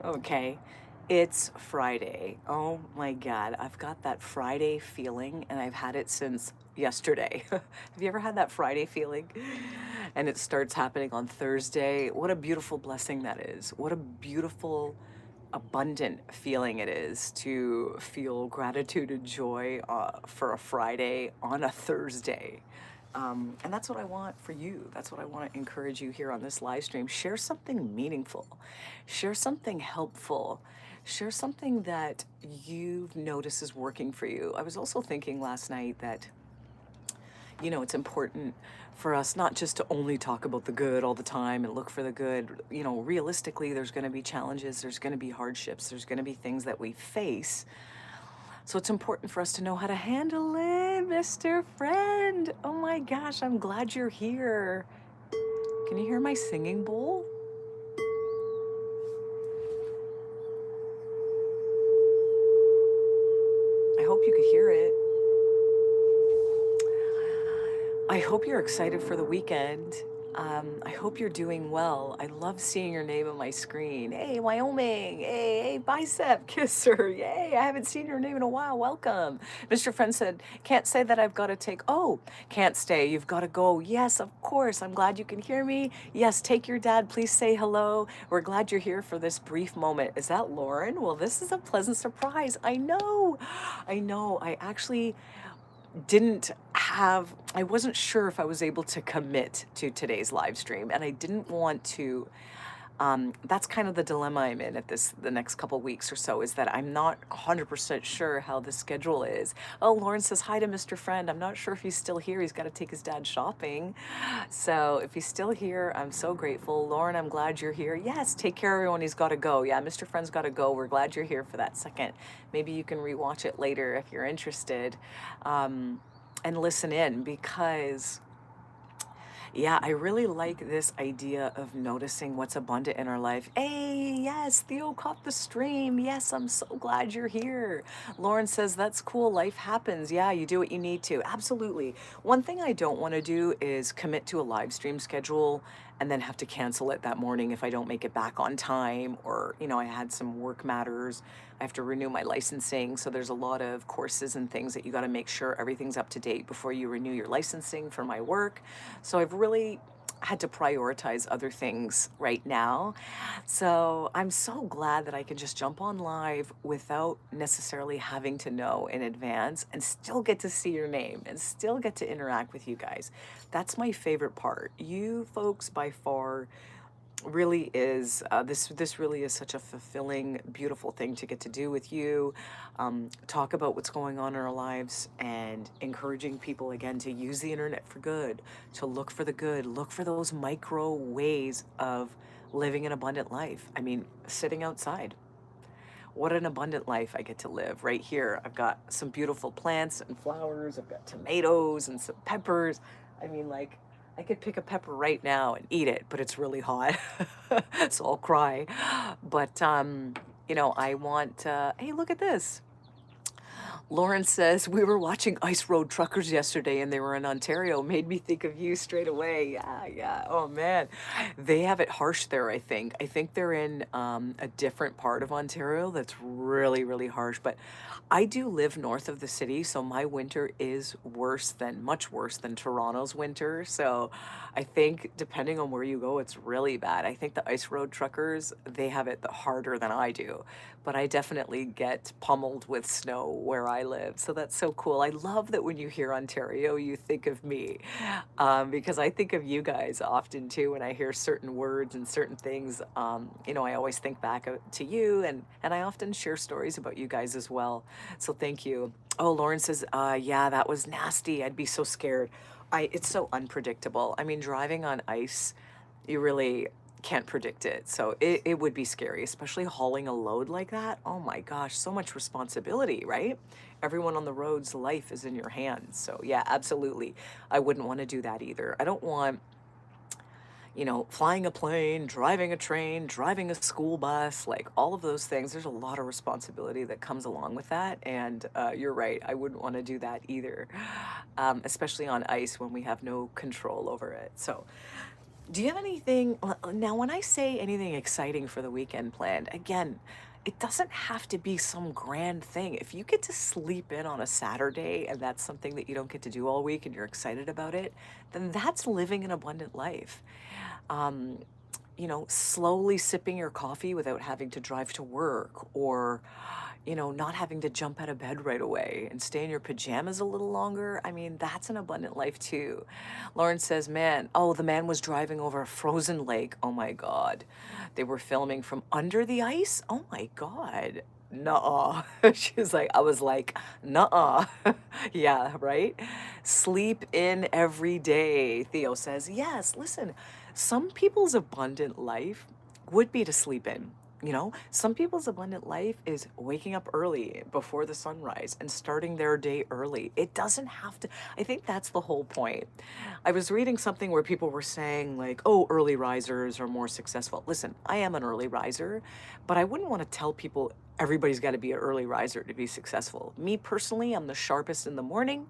Okay. It's Friday. Oh my God. I've got that Friday feeling and I've had it since yesterday. Have you ever had that Friday feeling? And it starts happening on Thursday. What a beautiful blessing that is. What a beautiful, abundant feeling it is to feel gratitude and joy for a Friday on a Thursday. And that's what I want for you. That's what I want to encourage you here on this live stream. Share something meaningful, share something helpful, share something that you've noticed is working for you. I was also thinking last night that it's important for us not just to only talk about the good all the time and look for the good. Realistically, there's going to be challenges, there's going to be hardships, there's going to be things that we face. So it's important for us to know how to handle it, Mr. Friend. Oh my gosh, I'm glad you're here. Can you hear my singing bowl? I hope you could hear it. I hope you're excited for the weekend. I hope you're doing well. I love seeing your name on my screen. Hey, Wyoming. Hey, bicep kisser. Yay, I haven't seen your name in a while. Welcome. Mr. Friend said, can't say that I've got to take. Oh, can't stay. You've got to go. Yes, of course. I'm glad you can hear me. Yes, take your dad. Please say hello. We're glad you're here for this brief moment. Is that Lauren? Well, this is a pleasant surprise. I know. I know. I actually I wasn't sure if I was able to commit to today's live stream, and I didn't want to. That's kind of the dilemma I'm in at the next couple weeks or so, is that I'm not 100% sure how the schedule is. Oh, Lauren says hi to Mr. Friend. I'm not sure if he's still here. He's got to take his dad shopping. So if he's still here, I'm so grateful. Lauren, I'm glad you're here. Yes, take care, everyone. He's got to go. Yeah, Mr. Friend's got to go. We're glad you're here for that second. Maybe you can rewatch it later if you're interested, and listen in, because yeah, I really like this idea of noticing what's abundant in our life. Hey, yes, Theo caught the stream. Yes, I'm so glad you're here. Lauren says, that's cool. Life happens. Yeah, you do what you need to. Absolutely. One thing I don't want to do is commit to a live stream schedule and then have to cancel it that morning if I don't make it back on time, or, I had some work matters. I have to renew my licensing. So there's a lot of courses and things that you got to make sure everything's up to date before you renew your licensing for my work. So I've really had to prioritize other things right now. So I'm so glad that I can just jump on live without necessarily having to know in advance, and still get to see your name and still get to interact with you guys. That's my favorite part. You folks by far really is, this really is such a fulfilling, beautiful thing to get to do with you. Talk about what's going on in our lives, and encouraging people again to use the internet for good, to look for the good, look for those micro ways of living an abundant life. I mean, sitting outside, what an abundant life I get to live right here. I've got some beautiful plants and flowers. I've got tomatoes and some peppers. I mean, like, I could pick a pepper right now and eat it, but it's really hot. So I'll cry. But, I want, hey, look at this. Lauren says, we were watching Ice Road Truckers yesterday and they were in Ontario. Made me think of you straight away. Yeah, yeah. Oh, man. They have it harsh there, I think. I think they're in a different part of Ontario that's really, really harsh. But I do live north of the city, so my winter is much worse than Toronto's winter. So I think depending on where you go, it's really bad. I think the Ice Road Truckers, they have it harder than I do, but I definitely get pummeled with snow where I live. So that's so cool. I love that when you hear Ontario, you think of me, because I think of you guys often too. When I hear certain words and certain things, I always think back to you, and I often share stories about you guys as well. So thank you. Oh, Lauren says, yeah, that was nasty. I'd be so scared. It's so unpredictable. I mean, driving on ice, you really can't predict it. So it would be scary, especially hauling a load like that. Oh my gosh, so much responsibility, right? Everyone on the road's life is in your hands. So yeah, absolutely. I wouldn't want to do that either. I don't want, flying a plane, driving a train, driving a school bus, like all of those things. There's a lot of responsibility that comes along with that. And you're right, I wouldn't want to do that either, especially on ice when we have no control over it. So Do you have anything now when I say anything exciting for the weekend planned, again, it doesn't have to be some grand thing. If you get to sleep in on a Saturday and that's something that you don't get to do all week and you're excited about it, then that's living an abundant life. Um, slowly sipping your coffee without having to drive to work or, not having to jump out of bed right away and stay in your pajamas a little longer. I mean, that's an abundant life too. Lauren says, man, oh, the man was driving over a frozen lake. Oh my God. They were filming from under the ice. Oh my God. Nuh-uh. She's like, I was like, nuh-uh. Yeah, right? Sleep in every day. Theo says, yes, listen, some people's abundant life would be to sleep in. Some people's abundant life is waking up early before the sunrise and starting their day early. It doesn't have to, I think that's the whole point. I was reading something where people were saying, like, oh, early risers are more successful. Listen, I am an early riser, but I wouldn't want to tell people everybody's got to be an early riser to be successful. Me personally, I'm the sharpest in the morning,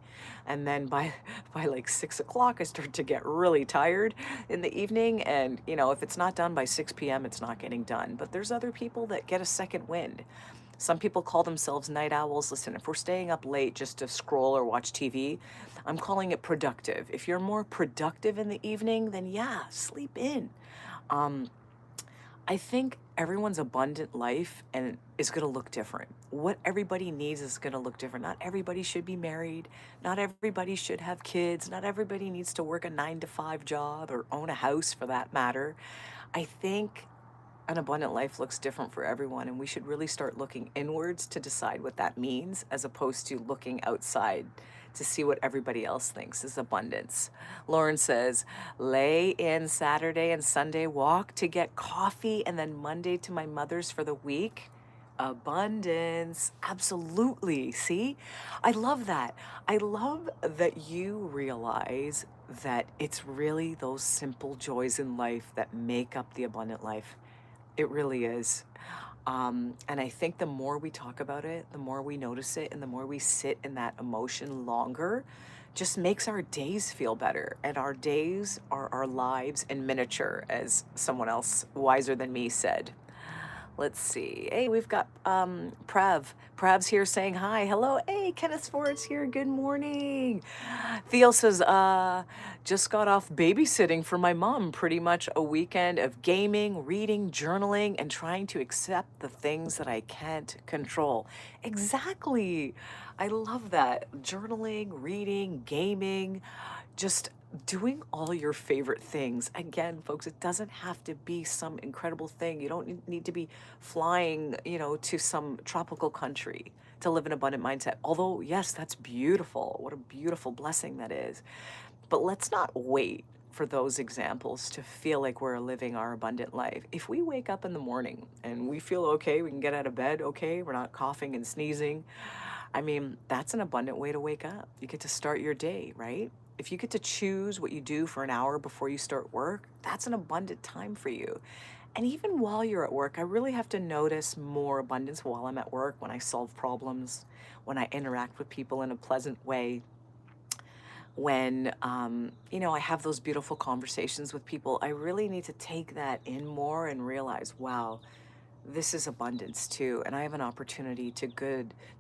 and then by like 6 o'clock, I start to get really tired in the evening. And if it's not done by 6 p.m., it's not getting done. But there's other people that get a second wind. Some people call themselves night owls. Listen, if we're staying up late just to scroll or watch TV, I'm calling it productive. If you're more productive in the evening, then yeah, sleep in. Um, I think everyone's abundant life and is going to look different. What everybody needs is going to look different. Not everybody should be married. Not everybody should have kids. Not everybody needs to work a 9 to 5 job or own a house for that matter. I think an abundant life looks different for everyone, and we should really start looking inwards to decide what that means as opposed to looking outside to see what everybody else thinks is abundance. Lauren says, lay in Saturday and Sunday walk to get coffee and then Monday to my mother's for the week. Abundance. Absolutely. See, I love that. I love that you realize that it's really those simple joys in life that make up the abundant life. It really is. And I think the more we talk about it, the more we notice it, and the more we sit in that emotion longer, just makes our days feel better. And our days are our lives in miniature, as someone else wiser than me said. Let's see. Hey, we've got Prav. Prav's here saying hi. Hello. Hey, Kenneth Ford's here. Good morning. Theo says, just got off babysitting for my mom. Pretty much a weekend of gaming, reading, journaling, and trying to accept the things that I can't control. Exactly. I love that. Journaling, reading, gaming, just doing all your favorite things. Again, folks, it doesn't have to be some incredible thing. You don't need to be flying, to some tropical country to live an abundant mindset. Although, yes, that's beautiful. What a beautiful blessing that is. But let's not wait for those examples to feel like we're living our abundant life. If we wake up in the morning and we feel okay, we can get out of bed okay, we're not coughing and sneezing. I mean, that's an abundant way to wake up. You get to start your day, right? If you get to choose what you do for an hour before you start work, that's an abundant time for you. And even while you're at work, I really have to notice more abundance while I'm at work, when I solve problems, when I interact with people in a pleasant way, when I have those beautiful conversations with people. I really need to take that in more and realize, wow, this is abundance too, and I have an opportunity to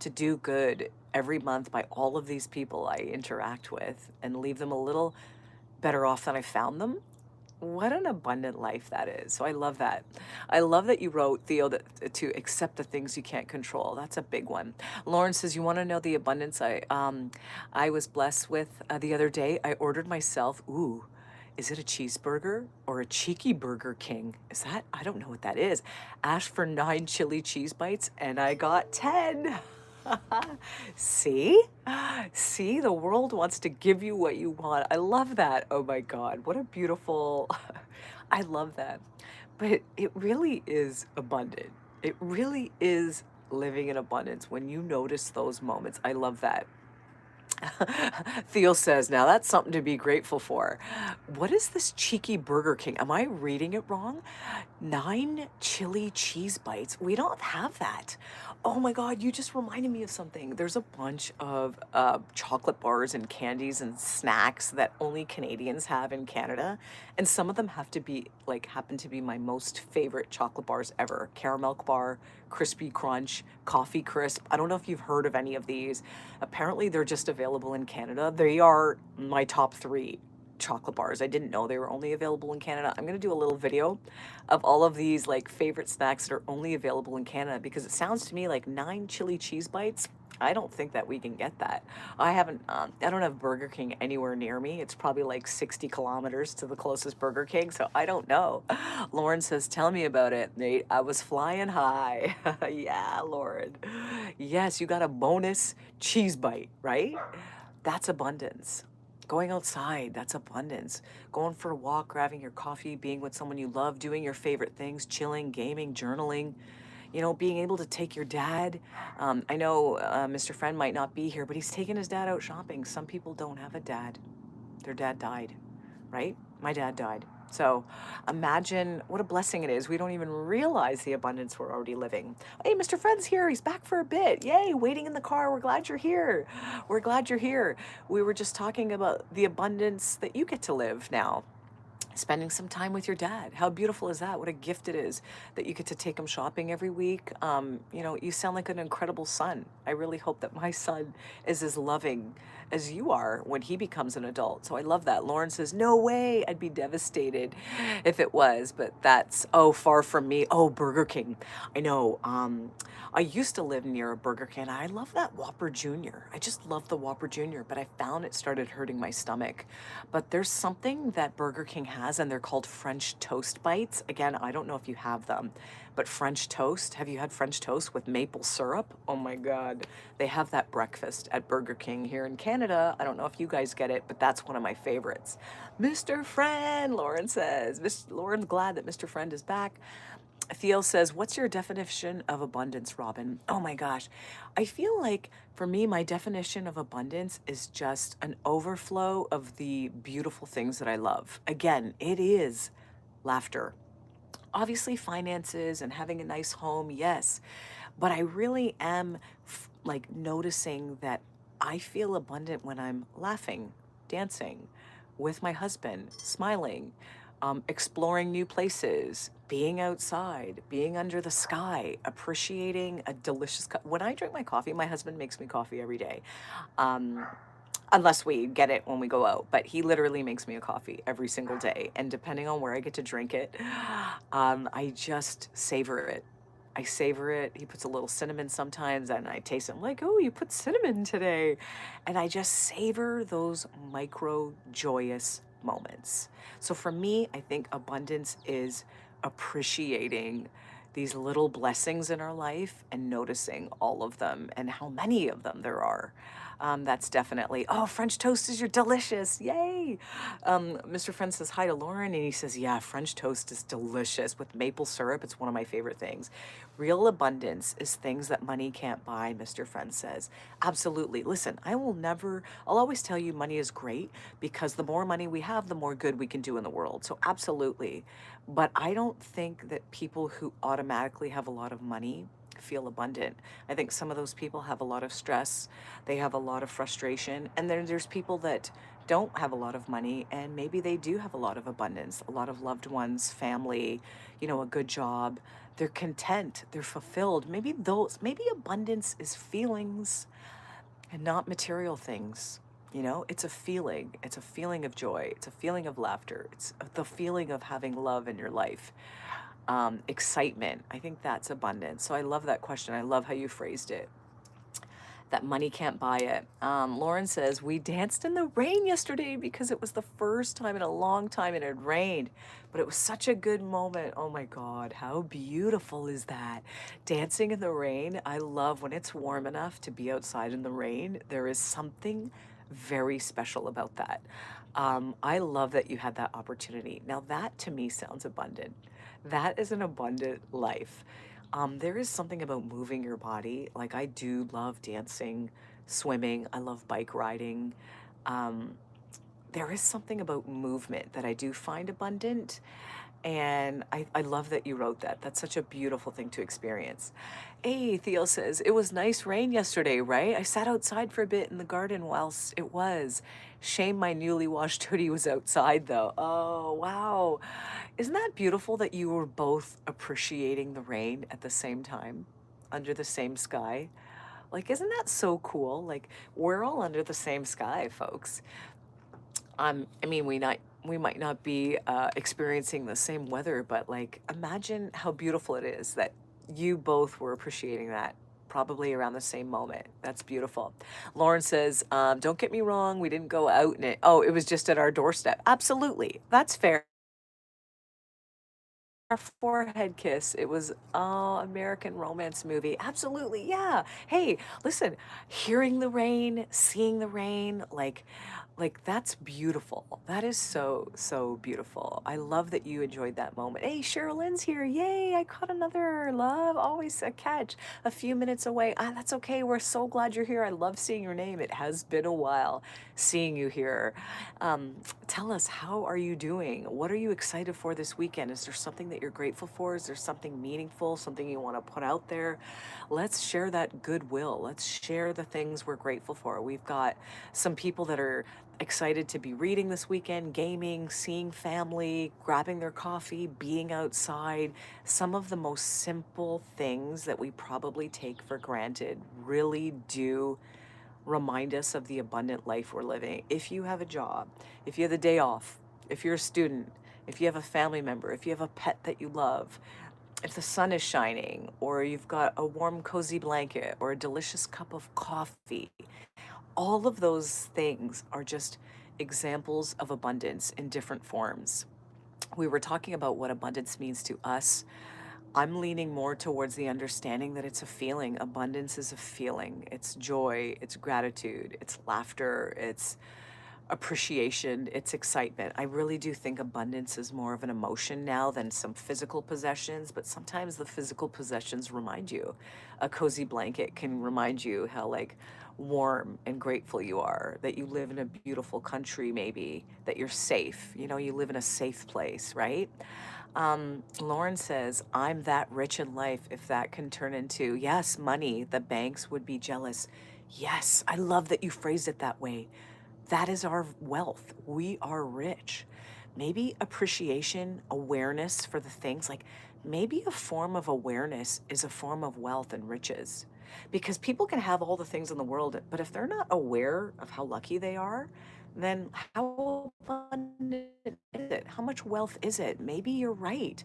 do good every month by all of these people I interact with and leave them a little better off than I found them. What an abundant life that is. So I love that. I love that you wrote, Theo, that to accept the things you can't control. That's a big one. Lauren says, you want to know the abundance I was blessed with the other day? I ordered myself, ooh, is it a cheeseburger or a cheeky Burger King? Is that? I don't know what that is. Asked for 9 chili cheese bites and I got 10. See? See, the world wants to give you what you want. I love that. Oh my God, what a beautiful, I love that. But it really is abundant. It really is living in abundance when you notice those moments. I love that. Theo says, now that's something to be grateful for. What is this cheeky Burger King? Am I reading it wrong? 9 chili cheese bites. We don't have that. Oh my God, you just reminded me of something. There's a bunch of chocolate bars and candies and snacks that only Canadians have in Canada. And some of them have to be like, happen to be my most favorite chocolate bars ever. Caramel bar, crispy crunch, coffee crisp. I don't know if you've heard of any of these. Apparently, they're just available in Canada. They are my top three chocolate bars. I didn't know they were only available in Canada. I'm going to do a little video of all of these like favorite snacks that are only available in Canada because it sounds to me like 9 chili cheese bites. I don't think that we can get that. I don't have Burger King anywhere near me. It's probably like 60 kilometers to the closest Burger King, so I don't know. Lauren says, tell me about it, Nate. I was flying high. Yeah, Lauren. Yes, you got a bonus cheese bite, right? That's abundance. Going outside, that's abundance. Going for a walk, grabbing your coffee, being with someone you love, doing your favorite things, chilling, gaming, journaling, being able to take your dad. I know Mr. Friend might not be here, but he's taking his dad out shopping. Some people don't have a dad. Their dad died, right? My dad died. So imagine what a blessing it is. We don't even realize the abundance we're already living. Hey, Mr. Friend's here. He's back for a bit. Yay, waiting in the car. We're glad you're here. We're glad you're here. We were just talking about the abundance that you get to live now. Spending some time with your dad. How beautiful is that? What a gift it is that you get to take him shopping every week. You sound like an incredible son. I really hope that my son is as loving as you are when he becomes an adult. So I love that. Lauren says, no way. I'd be devastated if it was, but that's, oh, far from me. Oh, Burger King. I know. I used to live near a Burger King. I love that Whopper Jr. I just love the Whopper Jr., but I found it started hurting my stomach. But there's something that Burger King has, and they're called French toast bites. Again, I don't know if you have them, but French toast. Have you had French toast with maple syrup? Oh my God. They have that breakfast at Burger King here in Canada. I don't know if you guys get it, but that's one of my favorites. Mr. Friend, Lauren says. Lauren's glad that Mr. Friend is back. Theo says, what's your definition of abundance, Robin? Oh my gosh. I feel like for me, my definition of abundance is just an overflow of the beautiful things that I love. Again, it is laughter. Obviously, finances and having a nice home, yes. But I really am like noticing that I feel abundant when I'm laughing, dancing with my husband, smiling, exploring new places, being outside, being under the sky, appreciating a delicious cup. When I drink my coffee, my husband makes me coffee every day. Um, Unless we get it when we go out, but he literally makes me a coffee every single day. And depending on where I get to drink it, I just savor it. I savor it. He puts a little cinnamon sometimes, and I taste it. I'm like, oh, you put cinnamon today. And I just savor those micro joyous moments. So for me, I think abundance is appreciating these little blessings in our life and noticing all of them and how many of them there are. That's definitely, oh, French toast is your delicious. Yay. Mr. Friend says hi to Lauren, and he says, yeah, French toast is delicious with maple syrup. It's one of my favorite things. Real abundance is things that money can't buy, Mr. Friend says. Absolutely. Listen, I'll always tell you money is great because the more money we have, the more good we can do in the world. So absolutely. But I don't think that people who automatically have a lot of money feel abundant. I think some of those people have a lot of stress, they have a lot of frustration, and then there's people that don't have a lot of money and maybe they do have a lot of abundance, a lot of loved ones, family, a good job. They're content, they're fulfilled. Maybe abundance is feelings and not material things. It's a feeling. It's a feeling of joy. It's a feeling of laughter. It's the feeling of having love in your life. Excitement. I think that's abundance. So I love that question. I love how you phrased it. That money can't buy it. Lauren says, we danced in the rain yesterday because it was the first time in a long time it had rained, but it was such a good moment. Oh my God, how beautiful is that? Dancing in the rain. I love when it's warm enough to be outside in the rain. There is something very special about that. I love that you had that opportunity. Now that to me sounds abundant. That is an abundant life. There is something about moving your body. Like I do love dancing swimming. I love bike riding. Um, there is something about movement that I do find abundant. And I love that you wrote that. That's such a beautiful thing to experience. Hey, Theo says, it was nice rain yesterday, right? I sat outside for a bit in the garden whilst it was. Shame my newly washed hoodie was outside though. Oh, wow. Isn't that beautiful that you were both appreciating the rain at the same time under the same sky? Like, isn't that so cool? Like, we're all under the same sky, folks. I mean, we might not be experiencing the same weather, but like, imagine how beautiful it is that you both were appreciating that probably around the same moment. That's beautiful. Lauren says, "Don't get me wrong, we didn't go out in it. Oh, it was just at our doorstep. Absolutely, that's fair." Our forehead kiss. It was American romance movie. Absolutely, yeah. Hey, listen, hearing the rain, seeing the rain, like that's beautiful. That is so beautiful. I love that you enjoyed that moment. Hey, Sherilyn's here. Yay, I caught another love. Always a catch. A few minutes away. Ah, that's okay. We're so glad you're here. I love seeing your name. It has been a while seeing you here. Tell us, how are you doing? What are you excited for this weekend? Is there something that you're grateful for? Is there something meaningful, something you want to put out there? Let's share that goodwill. Let's share the things we're grateful for. We've got some people that are excited to be reading this weekend, gaming, seeing family, grabbing their coffee, being outside. Some of the most simple things that we probably take for granted really do remind us of the abundant life we're living. If you have a job, if you have the day off, if you're a student, if you have a family member, if you have a pet that you love, if the sun is shining, or you've got a warm, cozy blanket, or a delicious cup of coffee, all of those things are just examples of abundance in different forms. We were talking about what abundance means to us. I'm leaning more towards the understanding that it's a feeling. Abundance is a feeling. It's joy, it's gratitude, it's laughter, it's appreciation, it's excitement. I really do think abundance is more of an emotion now than some physical possessions, but sometimes the physical possessions remind you. A cozy blanket can remind you how like warm and grateful you are, that you live in a beautiful country maybe, that you're safe. You know, you live in a safe place, right? Lauren says, I'm that rich in life if that can turn into, yes, money, the banks would be jealous. Yes, I love that you phrased it that way. That is our wealth. We are rich. Maybe appreciation, awareness for the things, like maybe a form of awareness is a form of wealth and riches. Because people can have all the things in the world, but if they're not aware of how lucky they are, then how abundant is it? How much wealth is it? Maybe you're right.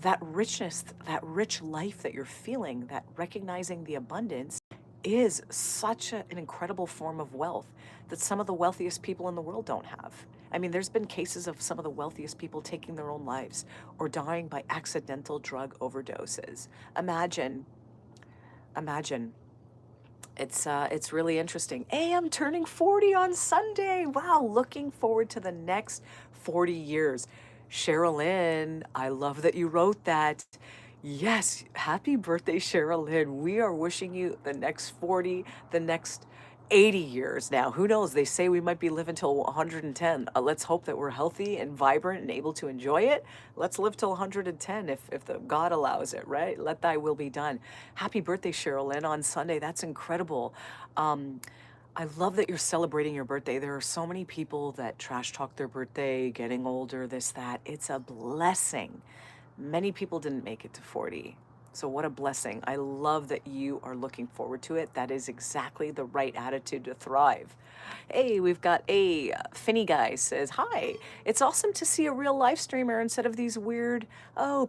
That richness, that rich life that you're feeling, that recognizing the abundance is such an incredible form of wealth that some of the wealthiest people in the world don't have. I mean, there's been cases of some of the wealthiest people taking their own lives or dying by accidental drug overdoses. Imagine, imagine. It's really interesting. Hey, I'm turning 40 on Sunday. Wow, looking forward to the next 40 years. Sherilyn, I love that you wrote that. Yes, happy birthday, Sherilyn. We are wishing you the next 40, the next 80 years now. Who knows? They say we might be living till 110. Let's hope that we're healthy and vibrant and able to enjoy it. Let's live till 110 if the God allows it, right? Let thy will be done. Happy birthday, Sherilyn, on Sunday. That's incredible. Um, I love that you're celebrating your birthday. There are so many people that trash talk their birthday, getting older, this, that. It's a blessing. Many people didn't make it to 40. So, what a blessing. I love that you are looking forward to it. That is exactly the right attitude to thrive. Hey, we've got a Finny guy says, hi, it's awesome to see a real live streamer instead of these weird,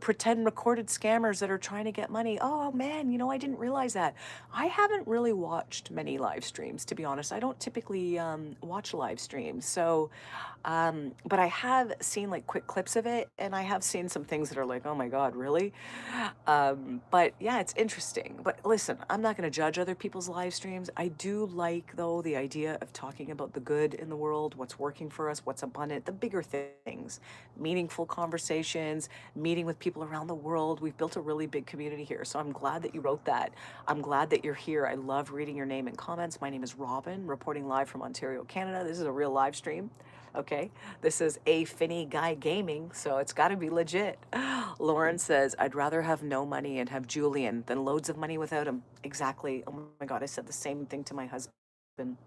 pretend recorded scammers that are trying to get money. Oh man, you know, I didn't realize that. I haven't really watched many live streams, to be honest. I don't typically watch live streams. So, but I have seen like quick clips of it, and I have seen some things that are like, oh my God, really? But yeah, it's interesting. But listen, I'm not going to judge other people's live streams. I do like, though, the idea of talking about the good in the world, what's working for us, what's abundant, the bigger things, meaningful conversations, meeting with people around the world. We've built a really big community here. So I'm glad that you wrote that. I'm glad that you're here. I love reading your name and comments. My name is Robin, reporting live from Ontario, Canada. This is a real live stream. Okay, this is A Finny Guy Gaming, so it's got to be legit. Lauren says, I'd rather have no money and have Julian than loads of money without him. Exactly. Oh my God, I said the same thing to my husband.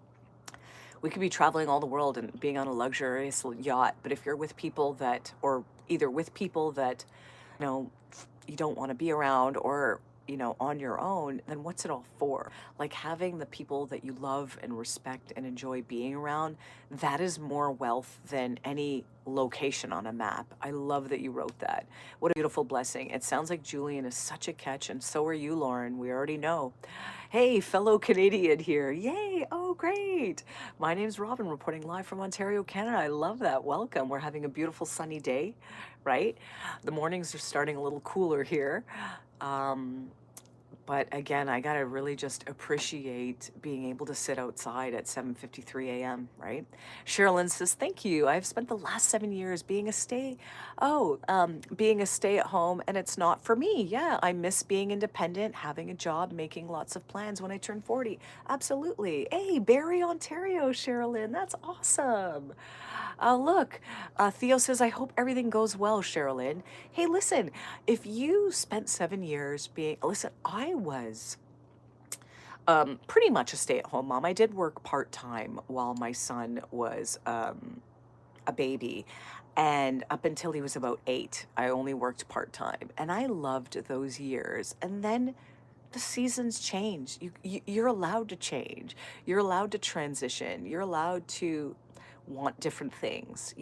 We could be traveling all the world and being on a luxurious yacht, but if you're with people that, or either with people that, you know, you don't want to be around, or on your own, then what's it all for? Like, having the people that you love and respect and enjoy being around, that is more wealth than any location on a map. I love that you wrote that. What a beautiful blessing. It sounds like Julian is such a catch, and so are you, Lauren. We already know. Hey, fellow Canadian here. Yay. Oh, great. My name's Robin, reporting live from Ontario, Canada. I love that. Welcome. We're having a beautiful sunny day, right? The mornings are starting a little cooler here. But again, I gotta really just appreciate being able to sit outside at 7:53 a.m., right? Sherilyn says, thank you. I've spent the last 7 years being a stay at home, and it's not for me. Yeah, I miss being independent, having a job, making lots of plans when I turn 40. Absolutely. Hey, Barrie, Ontario, Sherilyn, that's awesome. Look, Theo says, I hope everything goes well, Sherilyn. Hey, listen, if you spent 7 years listen, I was pretty much a stay-at-home mom. I did work part-time while my son was a baby. And up until he was about 8, I only worked part-time. And I loved those years. And then the seasons change. You're allowed to change. You're allowed to transition. You're allowed to want different things,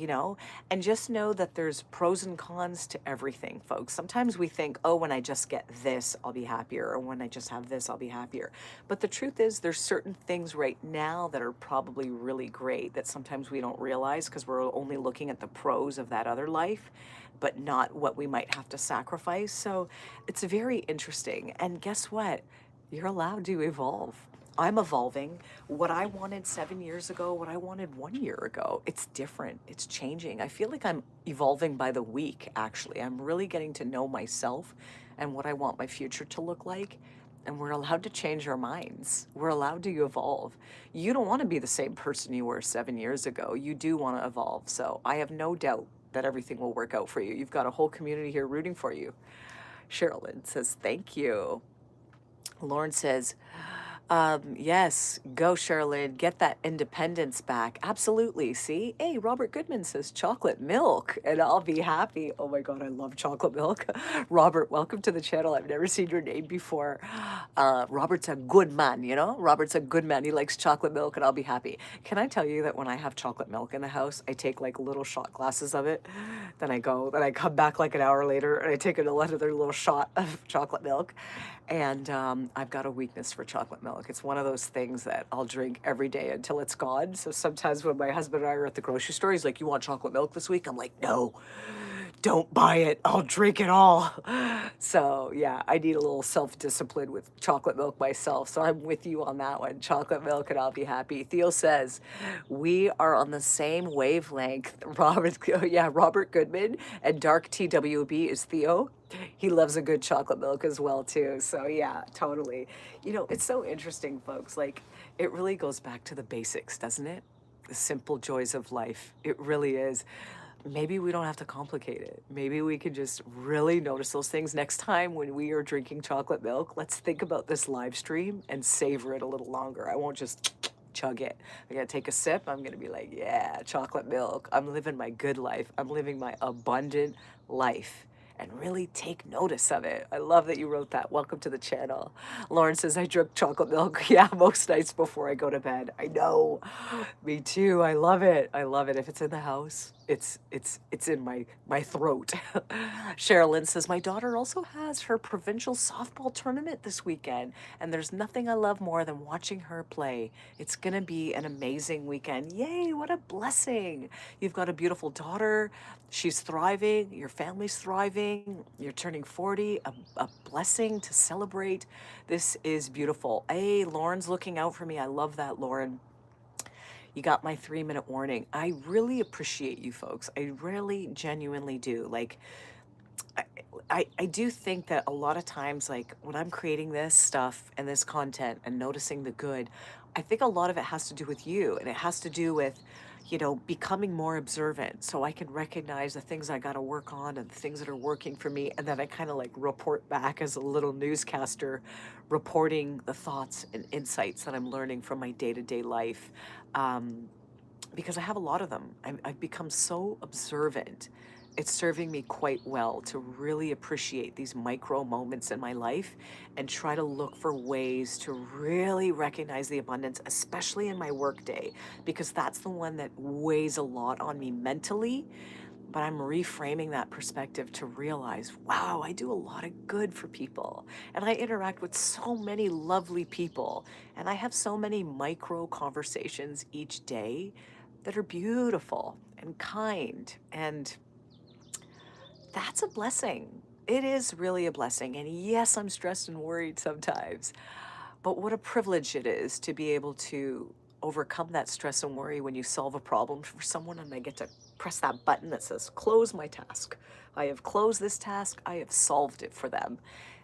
and just know that there's pros and cons to everything, folks. Sometimes we think, oh, when I just get this, I'll be happier, or when I just have this, I'll be happier. But the truth is, there's certain things right now that are probably really great that sometimes we don't realize because we're only looking at the pros of that other life, but not what we might have to sacrifice. So it's very interesting. And guess what? You're allowed to evolve. I'm evolving. What I wanted 7 years ago, what I wanted 1 year ago, it's different. It's changing. I feel like I'm evolving by the week, actually. I'm really getting to know myself and what I want my future to look like. And we're allowed to change our minds. We're allowed to evolve. You don't want to be the same person you were 7 years ago. You do want to evolve. So I have no doubt that everything will work out for you. You've got a whole community here rooting for you. Sherilyn says, thank you. Lauren says, yes, go, Sherilyn. Get that independence back. Absolutely. See? Hey, Robert Goodman says chocolate milk, and I'll be happy. Oh my God, I love chocolate milk. Robert, welcome to the channel. I've never seen your name before. Robert's a good man, Robert's a good man. He likes chocolate milk, and I'll be happy. Can I tell you that when I have chocolate milk in the house, I take like little shot glasses of it. Then I come back like an hour later, and I take another little shot of chocolate milk. And I've got a weakness for chocolate milk. It's one of those things that I'll drink every day until it's gone. So sometimes when my husband and I are at the grocery store, he's like, you want chocolate milk this week? I'm like, no, don't buy it. I'll drink it all. So yeah, I need a little self-discipline with chocolate milk myself. So I'm with you on that one. Chocolate milk, and I'll be happy. Theo says, we are on the same wavelength. Robert Goodman, and Dark TWB is Theo. He loves a good chocolate milk as well, too. So yeah, totally. It's so interesting, folks. Like, it really goes back to the basics, doesn't it? The simple joys of life. It really is. Maybe we don't have to complicate it. Maybe we can just really notice those things. Next time when we are drinking chocolate milk, let's think about this live stream and savor it a little longer. I won't just chug it. I gotta take a sip. I'm gonna be like, yeah, chocolate milk. I'm living my good life. I'm living my abundant life. And really take notice of it. I love that you wrote that. Welcome to the channel. Lauren says, I drink chocolate milk. Yeah, most nights before I go to bed. I know. Me too. I love it. I love it. If it's in the house, it's in my throat. Sherilyn says my daughter also has her provincial softball tournament this weekend, and there's nothing I love more than watching her play. It's gonna be an amazing weekend. Yay, what a blessing. You've got a beautiful daughter. She's thriving, your family's thriving, you're turning 40, a blessing to celebrate. This is beautiful. Hey, Lauren's looking out for me. I love that, Lauren. You got my 3-minute warning. I really appreciate you folks. I really genuinely do. Like, I, I do think that a lot of times, like when I'm creating this stuff and this content and noticing the good, I think a lot of it has to do with you, and it has to do with, becoming more observant so I can recognize the things I got to work on and the things that are working for me. And then I kind of like report back as a little newscaster, reporting the thoughts and insights that I'm learning from my day to day life. Um, because I have a lot of them. I've become so observant. It's serving me quite well to really appreciate these micro moments in my life and try to look for ways to really recognize the abundance, especially in my workday, because that's the one that weighs a lot on me mentally. But I'm reframing that perspective to realize, wow, I do a lot of good for people. And I interact with so many lovely people. And I have so many micro conversations each day that are beautiful and kind. And that's a blessing. It is really a blessing. And yes, I'm stressed and worried sometimes. But what a privilege it is to be able to overcome that stress and worry when you solve a problem for someone, and I get to press that button that says, close my task. I have closed this task. I have solved it for them.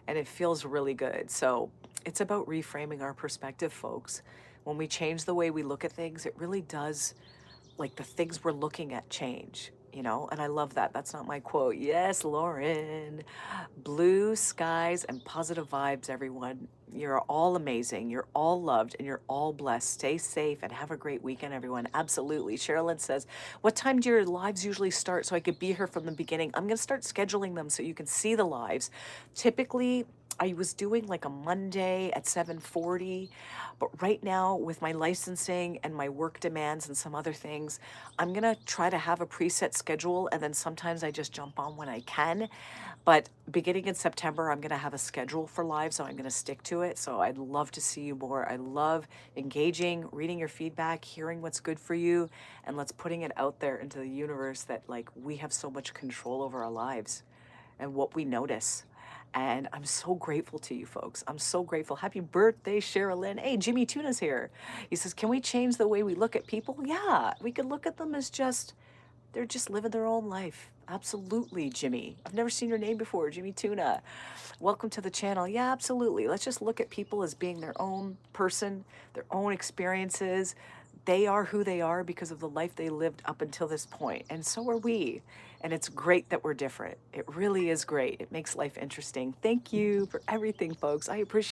And it feels really good. So it's about reframing our perspective, folks. When we change the way we look at things, it really does, like the things we're looking at change, and I love that. That's not my quote. Yes, Lauren. Blue skies and positive vibes, everyone. You're all amazing. You're all loved and you're all blessed. Stay safe and have a great weekend, everyone. Absolutely. Sherilyn says, what time do your lives usually start so I could be here from the beginning? I'm going to start scheduling them so you can see the lives. Typically, I was doing like a Monday at 7:40, but right now with my licensing and my work demands and some other things, I'm going to try to have a preset schedule, and then sometimes I just jump on when I can. But beginning in September, I'm going to have a schedule for live, so I'm going to stick to it. So I'd love to see you more. I love engaging, reading your feedback, hearing what's good for you, and let's putting it out there into the universe that like we have so much control over our lives and what we notice. And I'm so grateful to you folks. I'm so grateful. Happy birthday, Sherilyn. Hey, Jimmy Tuna's here. He says, can we change the way we look at people? Yeah, we could look at them as just, they're just living their own life. Absolutely, Jimmy. I've never seen your name before, Jimmy Tuna. Welcome to the channel. Yeah, absolutely. Let's just look at people as being their own person, their own experiences. They are who they are because of the life they lived up until this point, and so are we. And it's great that we're different. It really is great. It makes life interesting. Thank you for everything, folks. I appreciate